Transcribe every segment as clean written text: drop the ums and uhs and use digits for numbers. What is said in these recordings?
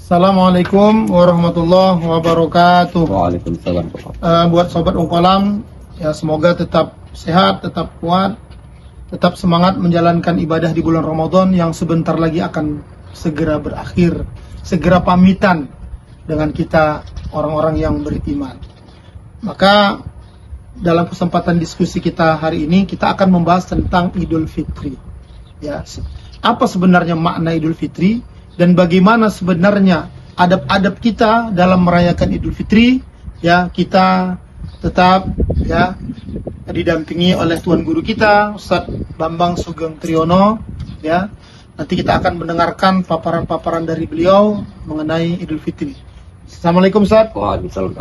Assalamualaikum warahmatullahi wabarakatuh. Waalaikumsalam. Buat sobat Ungkolam, ya semoga tetap sehat, tetap kuat, tetap semangat menjalankan ibadah di bulan Ramadan yang sebentar lagi akan segera berakhir, segera pamitan dengan kita orang-orang yang beriman. Maka dalam kesempatan diskusi kita hari ini kita akan membahas tentang Idul Fitri. Ya, apa sebenarnya makna Idul Fitri dan bagaimana sebenarnya adab-adab kita dalam merayakan Idul Fitri? Ya, kita tetap ya didampingi oleh Tuan Guru kita Ustadz Bambang Sugeng Triyono. Ya, nanti kita akan mendengarkan paparan-paparan dari beliau mengenai Idul Fitri. Assalamualaikum Ustadz. Waalaikumsalam.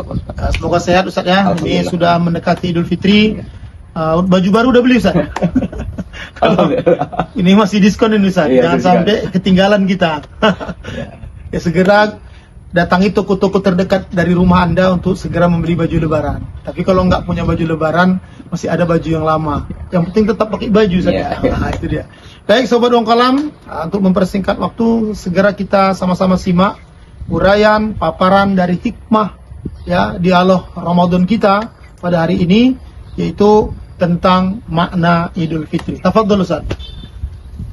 Semoga sehat Ustadz ya. Ini sudah mendekati Idul Fitri. Baju baru udah beli Ustadz? Kalau ini masih diskon ini Ustadz. Jangan sampai ketinggalan kita. Ya segera datangi toko-toko terdekat dari rumah Anda untuk segera membeli baju lebaran. Tapi kalau nggak punya baju lebaran, masih ada baju yang lama. Yang penting tetap pakai baju saja. Nah, itu dia. Baik Sobat Ungkolam, untuk mempersingkat waktu, segera kita sama-sama simak uraian paparan dari hikmah ya dialog Ramadan kita pada hari ini, yaitu tentang makna Idul Fitri. Tafadhol Ustaz.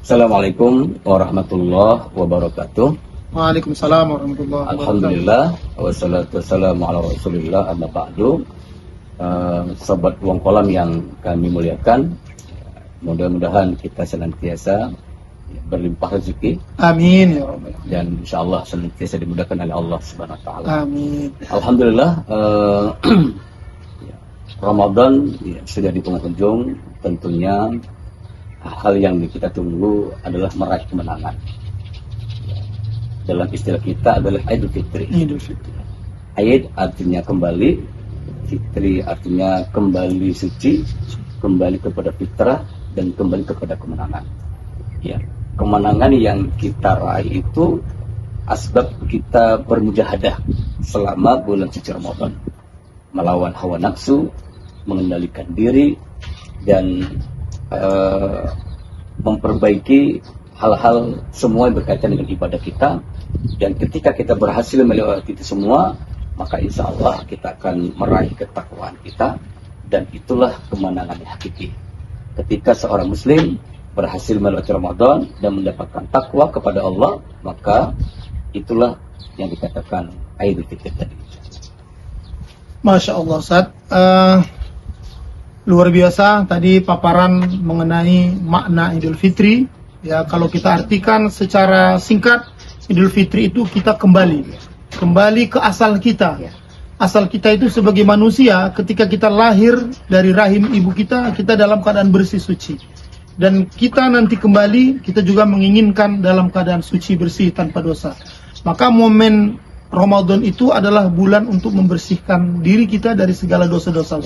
Assalamualaikum warahmatullahi wabarakatuh. Waalaikumsalam warahmatullahi wabarakatuh. Alhamdulillah wassalatu wassalamu ala Rasulillah amma ba'du. Sobat Ungkolam yang kami muliakan, mudah-mudahan kita senantiasa berlimpah rezeki. Amin ya rabbal alamin. Dan insyaallah senantiasa dimudahkan oleh Allah Subhanahu wa taala. Amin. Alhamdulillah Ramadan sudah di penghujung. Tentunya hal yang kita tunggu adalah meraih kemenangan. Dalam istilah kita adalah Idul Fitri. Idul Fitri. Aid artinya kembali, Fitri artinya kembali suci, kembali kepada fitrah dan kembali kepada kemenangan. Ya, kemenangan yang kita raih itu asbab kita bermujahadah selama bulan suci Ramadan, melawan hawa nafsu, mengendalikan diri, dan memperbaiki hal-hal semua yang berkaitan dengan ibadah kita. Dan ketika kita berhasil melewati itu semua, maka insya Allah kita akan meraih ketakwaan kita, dan itulah kemenangan yang hakiki. Ketika seorang muslim berhasil melewati Ramadan dan mendapatkan takwa kepada Allah, maka itulah yang dikatakan Idul Fitri tadi. Masya Allah Ustaz, luar biasa tadi paparan mengenai makna Idul Fitri. Ya, kalau kita artikan secara singkat, Idul Fitri itu kita kembali ke asal kita. Asal kita itu sebagai manusia, ketika kita lahir dari rahim ibu kita dalam keadaan bersih suci. Dan kita nanti kembali, kita juga menginginkan dalam keadaan suci bersih tanpa dosa. Maka momen Ramadan itu adalah bulan untuk membersihkan diri kita dari segala dosa-dosa.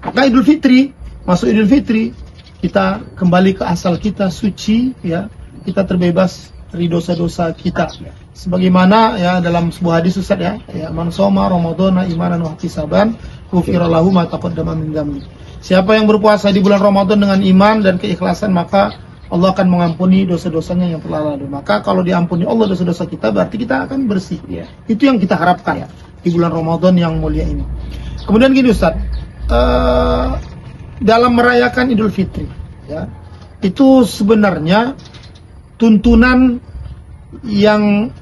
Maka Idul Fitri, masuk Idul Fitri, kita kembali ke asal kita suci, ya, kita terbebas dari dosa-dosa kita. Sebagaimana ya dalam sebuah hadis Ustaz ya, man shoma ramadhana imanan wa ihtisaban ghufira lahu ma taqaddama min dzambi. Siapa yang berpuasa di bulan Ramadan dengan iman dan keikhlasan, maka Allah akan mengampuni dosa-dosanya yang telah lalu. Maka kalau diampuni Allah dosa-dosa kita, berarti kita akan bersih. Itu yang kita harapkan di bulan Ramadan yang mulia ini. Kemudian gini Ustaz, dalam merayakan Idul Fitri, ya, itu sebenarnya tuntunan yang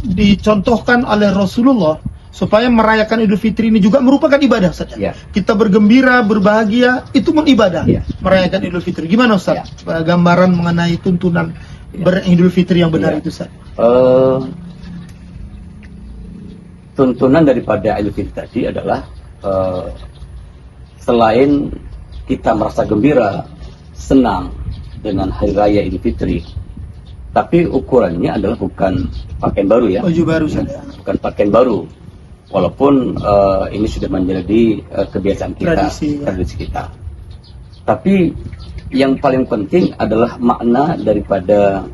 dicontohkan oleh Rasulullah supaya merayakan Idul Fitri ini juga merupakan ibadah saja. Kita bergembira, berbahagia, itu pun ibadah. Merayakan Idul Fitri. Gimana Ustaz? Gambaran mengenai tuntunan Idul Fitri yang benar itu Ustaz. Tuntunan daripada Idul Fitri tadi adalah selain kita merasa gembira, senang dengan hari raya Idul Fitri, tapi ukurannya adalah bukan pakaian baru ya. Baju baru saja. Bukan pakaian baru. Walaupun ini sudah menjadi kebiasaan kita, tradisi kita. Tapi yang paling penting adalah makna daripada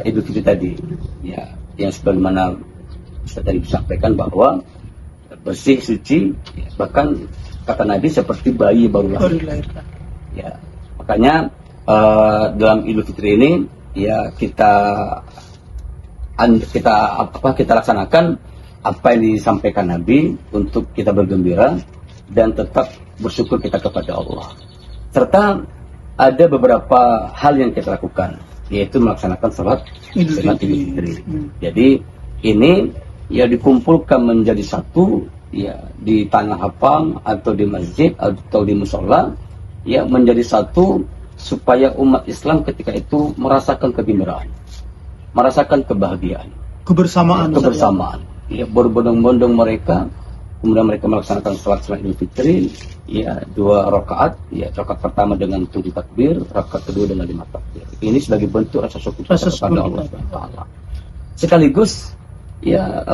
Idul Fitri tadi. Ya, yang sebagaimana saya tadi sampaikan bahwa bersih, suci, bahkan kata Nabi seperti bayi baru lahir. Ya, makanya dalam Idul Fitri ini ya kita kita laksanakan apa yang disampaikan Nabi untuk kita bergembira dan tetap bersyukur kita kepada Allah. Serta ada beberapa hal yang kita lakukan, yaitu melaksanakan sholat Idul Fitri. Jadi ini ya dikumpulkan menjadi satu, ya di tanah lapang atau di masjid atau di musola, ya menjadi satu supaya umat Islam ketika itu merasakan kegembiraan, merasakan kebahagiaan, kebersamaan. Ya, berbondong-bondong mereka, kemudian mereka melaksanakan sholat Idul Fitri, ya 2 rakaat, ya rakaat pertama dengan 7 takbir, rakaat kedua dengan 5 takbir. Ini sebagai bentuk rasa syukur kepada Allah SWT. Sekaligus, ya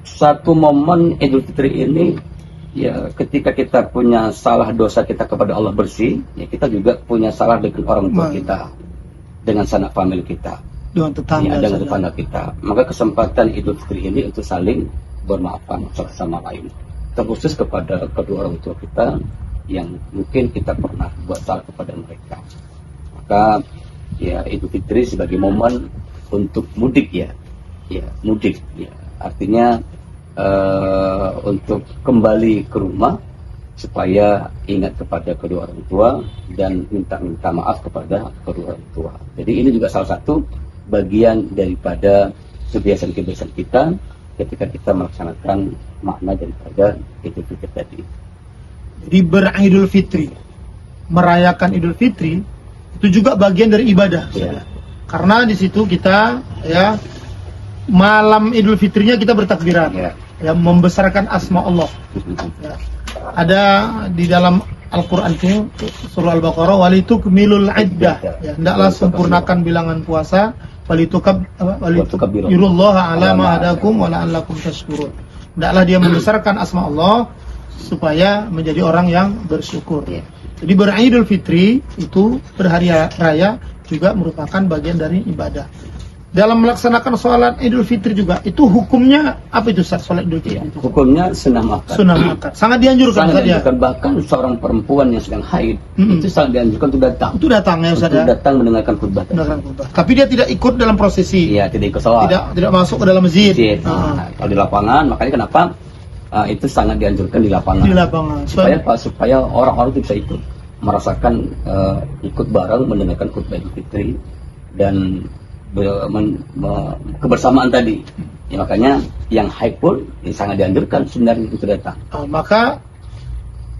satu momen Idul Fitri ini, ya ketika kita punya salah dosa kita kepada Allah bersih, ya kita juga punya salah dengan orang tua kita, dengan sanak famili kita, dengan tetangga kita. Maka kesempatan Idul Fitri ini untuk saling bermaafan satu sama lain, terkhusus kepada kedua orang tua kita yang mungkin kita pernah buat salah kepada mereka. Maka ya Idul Fitri sebagai momen untuk mudik, ya mudik, ya artinya untuk kembali ke rumah supaya ingat kepada kedua orang tua dan minta maaf kepada kedua orang tua. Jadi ini juga salah satu bagian daripada kebiasaan-kebiasaan kita ketika kita melaksanakan makna daripada Idul Fitri tadi. Jadi beridul fitri, merayakan Idul Fitri itu juga bagian dari ibadah. Ya. Karena di situ kita ya malam Idul Fitrinya kita bertakbiran, ya membesarkan asma Allah. Ya. Ada di dalam Al-Quran itu surah Al-Baqarah, walitukmilul iddah, ya hendaklah sempurnakan bilangan puasa, walitukabbirullaha ala ma hadakum wa la'allakum tashkurun. Hendaklah dia membesarkan asma Allah supaya menjadi orang yang bersyukur. Jadi beridul fitri itu berhari raya juga merupakan bagian dari ibadah. Dalam melaksanakan sholat Idul Fitri juga, itu hukumnya apa itu Ustaz, sholat Idul Fitri? Hukumnya sunnah makan. Sunnah makan. Sangat dianjurkan. Sangat dianjurkan. Bahkan seorang perempuan yang sedang haid, itu sangat dianjurkan untuk datang. Itu datang ya Ustaz. Untuk datang mendengarkan khutbah. Tapi dia tidak ikut dalam prosesi. Iya, tidak ikut sholat. Tidak masuk ke dalam masjid. Nah, kalau di lapangan, makanya kenapa itu sangat dianjurkan di lapangan. Di lapangan. Supaya orang-orang itu bisa ikut merasakan ikut bareng mendengarkan khutbah Idul Fitri dan kebersamaan tadi. Ya, makanya yang haid pun sangat dianjurkan sebenarnya itu datang. Maka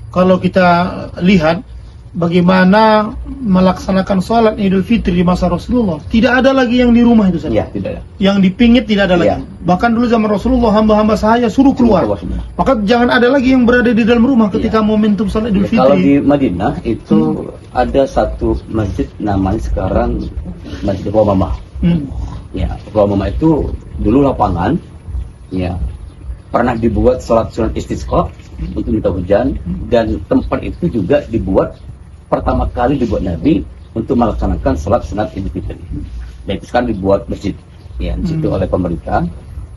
kalau kita lihat bagaimana melaksanakan sholat Idul Fitri di masa Rasulullah, tidak ada lagi yang di rumah itu saja. Ya, tidak ada. Yang dipingit tidak ada lagi. Bahkan dulu zaman Rasulullah hamba-hamba sahaya suruh keluar. Maka jangan ada lagi yang berada di dalam rumah ketika momentum sholat Idul Fitri. Kalau di Madinah itu ada satu masjid namanya sekarang Masjid Rumah. Ya, Rumah itu dulu lapangan, ya pernah dibuat sholat sunat istisqa untuk minta hujan, dan tempat itu juga pertama kali dibuat Nabi untuk melaksanakan sholat sunat Idul Fitri. Dan itu sekarang dibuat masjid, ya di situ oleh pemerintah.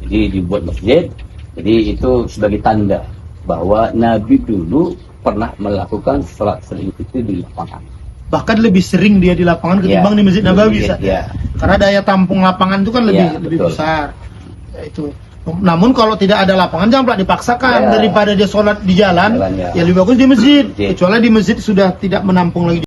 Jadi dibuat masjid. Jadi itu sebagai tanda bahwa Nabi dulu pernah melakukan sholat Idul Fitri di lapangan. Bahkan lebih sering dia di lapangan ketimbang di Masjid Nabawi. Karena daya tampung lapangan itu kan lebih besar. Ya, itu. Namun kalau tidak ada lapangan jangan pula dipaksakan, daripada dia sholat di jalan, ya lebih bagus di masjid. Kecuali di masjid sudah tidak menampung lagi.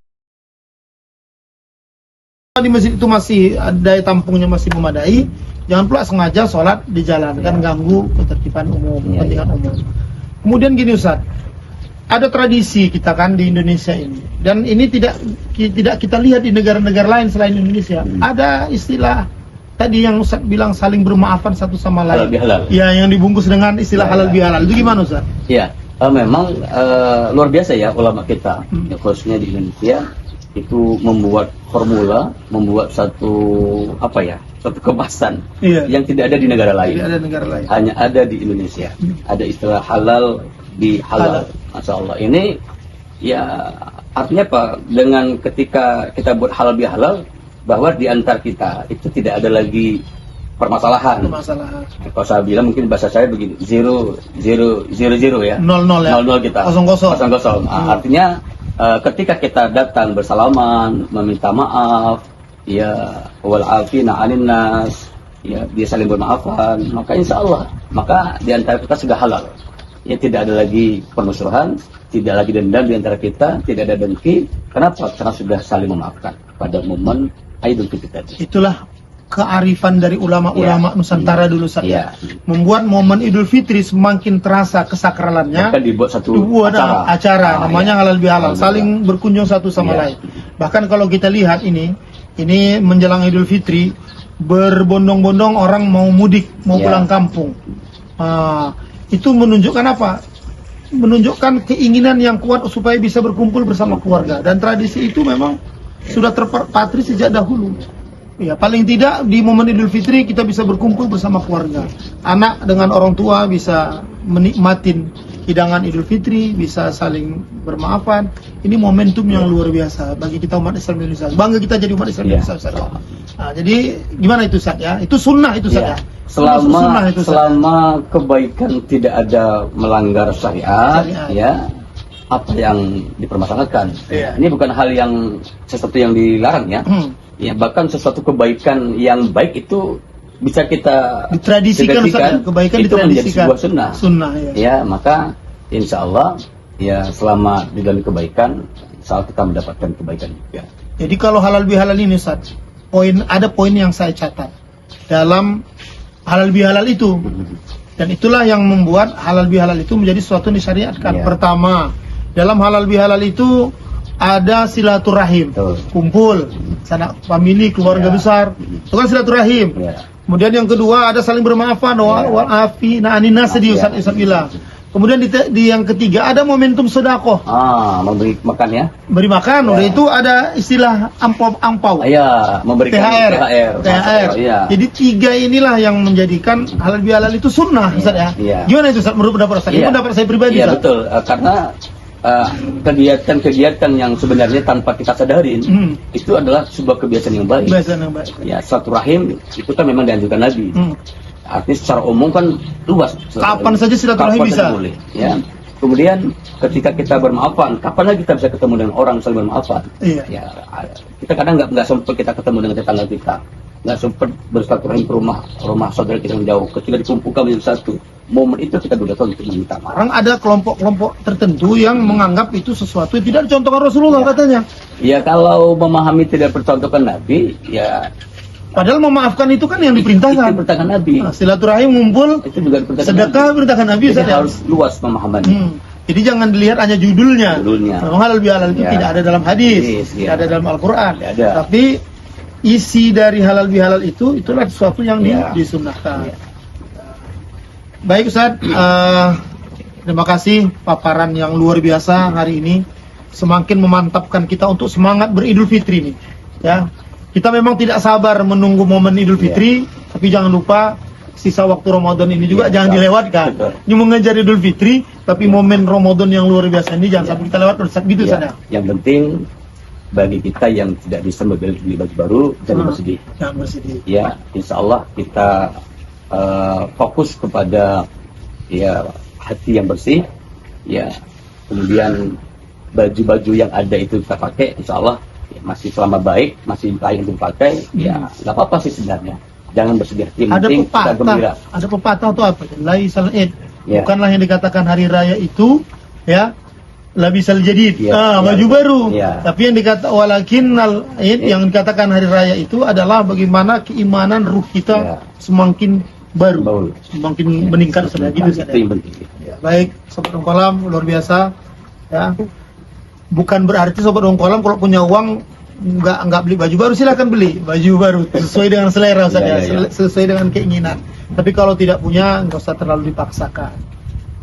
Di masjid itu masih daya tampungnya masih memadai, jangan pula sengaja sholat di jalan, kan ganggu ketertiban umum, kepentingan umum. Kemudian gini Ustaz, ada tradisi kita kan di Indonesia ini, dan ini tidak kita lihat di negara-negara lain selain Indonesia. Ada istilah tadi yang Ustaz bilang saling bermaafan satu sama lain. Halal. Ya, yang dibungkus dengan istilah halal bihalal. Itu gimana Ustaz? Ya, memang luar biasa ya ulama kita, ya, khususnya di Indonesia itu membuat formula, membuat satu kemasan yang tidak ada di negara lain. Tidak ada negara lain. Hanya ada di Indonesia. Ada istilah halal di halal. Masya Allah. Ini ya artinya apa? Dengan ketika kita buat halal bi halal, bahwa di antara kita itu tidak ada lagi permasalahan. Kalau saya bilang mungkin bahasa saya begini, 0 0 ya. 0 ya. 0 kita. 0. Artinya ketika kita datang bersalaman, meminta maaf, ya wal afina 'anil nas, ya dia saling bermaafan, maka insya Allah, maka di antara kita sudah halal. Ya tidak ada lagi permusuhan, tidak lagi dendam di antara kita, tidak ada dengki. Kenapa? Karena sudah saling memaafkan pada momen Idul Fitri tadi. Itulah kearifan dari ulama-ulama Nusantara dulu saja. Membuat momen Idul Fitri semakin terasa kesakralannya. Bahkan dibuat satu acara namanya halal bihalal, saling berkunjung satu sama lain. Bahkan kalau kita lihat ini menjelang Idul Fitri, berbondong-bondong orang mau mudik, mau pulang kampung. Itu menunjukkan apa? Menunjukkan keinginan yang kuat supaya bisa berkumpul bersama keluarga. Dan tradisi itu memang sudah terpatri sejak dahulu. Ya, paling tidak di momen Idul Fitri kita bisa berkumpul bersama keluarga. Anak dengan orang tua bisa menikmatin hidangan Idul Fitri, bisa saling bermaafan. Ini momentum yang luar biasa bagi kita umat Islam Indonesia. Bangga kita jadi umat Islam Indonesia. Nah, jadi gimana itu Ustaz ya? Itu sunnah itu Ustaz ya. Selama kebaikan tidak ada melanggar syariat, ya apa yang dipermasalahkan. Ini bukan hal yang sesuatu yang dilarang ya. Ya, bahkan sesuatu kebaikan yang baik itu bisa kita ditradisikan, kebaikan itu menjadi sebuah sunnah. Ya, maka insya Allah ya selama di dalam kebaikan, insya Allah kita mendapatkan kebaikan juga. Jadi kalau halal bihalal ini Ustaz, ada poin yang saya catat dalam halal bihalal itu, dan itulah yang membuat halal bihalal itu menjadi sesuatu yang disyariatkan. Pertama, dalam halal bihalal itu ada silaturahim, kumpul sanak famili keluarga besar, itu kan silaturahim. Kemudian yang kedua ada saling bermaafan, wa'afi na'anina sedih Ustaz. Kemudian di yang ketiga ada momentum sedekah. Memberi makan ya. Beri makan, udah itu ada istilah angpau. Iya, memberikan THR. Jadi tiga inilah yang menjadikan halal bihalal itu sunnah, Ustaz ya. Gimana itu Ustaz menurut pendapat Ustaz? Ini pendapat saya pribadi. Iya, betul. Karena kegiatan-kegiatan yang sebenarnya tanpa kita sadarin itu adalah sebuah kebiasaan yang baik. Ya, silaturahim itu kan memang dianjurkan Nabi. Artinya secara umum kan luas. Kapan saja silaturahim bisa. Boleh. Ya. Kemudian ketika kita bermaafan, kapan lagi kita bisa ketemu dengan orang saling bermaafan? Ya, kita kadang nggak sempat kita ketemu dengan tetangga kita, nggak sempat bersilaturahim ke rumah saudara kita yang jauh. Ketika dikumpulkan menjadi satu, momen itu kita gunakan untuk meminta maaf. Orang ada kelompok-kelompok tertentu yang menganggap itu sesuatu yang tidak dicontohkan Rasulullah katanya. Ya kalau memahami tidak bercontohkan Nabi, ya. Padahal memaafkan itu kan yang diperintahkan. Itu perintahkan Nabi. Silaturahim ngumpul, itu juga diperintahkan sedekah perintahkan Nabi. Jadi harus luas pemahamannya. Jadi jangan dilihat hanya judulnya. Memang halal bihalal itu tidak ada dalam hadis, tidak ada dalam Al-Quran. Tapi isi dari halal bihalal itulah sesuatu yang disunnahkan. Baik Ustaz, terima kasih paparan yang luar biasa hari ini. Semakin memantapkan kita untuk semangat beridul fitri nih. Ya, kita memang tidak sabar menunggu momen Idul Fitri, tapi jangan lupa sisa waktu Ramadan ini juga jangan dilewatkan. Ini mengejar Idul Fitri, tapi momen Ramadan yang luar biasa ini jangan sampai kita lewatkan. Gitu saja. Yang penting bagi kita yang tidak bisa membeli baju baru, jangan bersedih. Jangan bersedih. Ya, insya Allah kita fokus kepada hati yang bersih. Ya, kemudian baju-baju yang ada itu kita pakai, insya Allah masih selama baik, masih layak dipakai, ya nggak apa-apa sih sebenarnya. Jangan bersedih. Ada pepatah atau apa? Laisal id. Bukanlah yang dikatakan hari raya itu, ya, labisal jadid. Baju baru. Tapi yang dikata walakinnal id, yang dikatakan hari raya itu adalah bagaimana keimanan ruh kita semakin baru, semakin meningkat sudah gitu saja. Baik, Sobat Ongkolam luar biasa. Ya. Bukan berarti Sobat Ongkolam kalau punya uang nggak beli baju baru, silakan beli baju baru sesuai dengan selera Ustaz, sesuai dengan keinginan. Tapi kalau tidak punya nggak usah terlalu dipaksakan.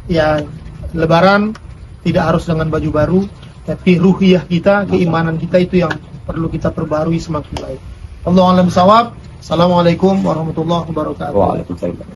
Ya, Lebaran tidak harus dengan baju baru, tapi ruhiyah kita, keimanan kita itu yang perlu kita perbarui semakin baik. Allahu a'lam bishawab. Assalamualaikum warahmatullahi wabarakatuh. Waalaikumsalam.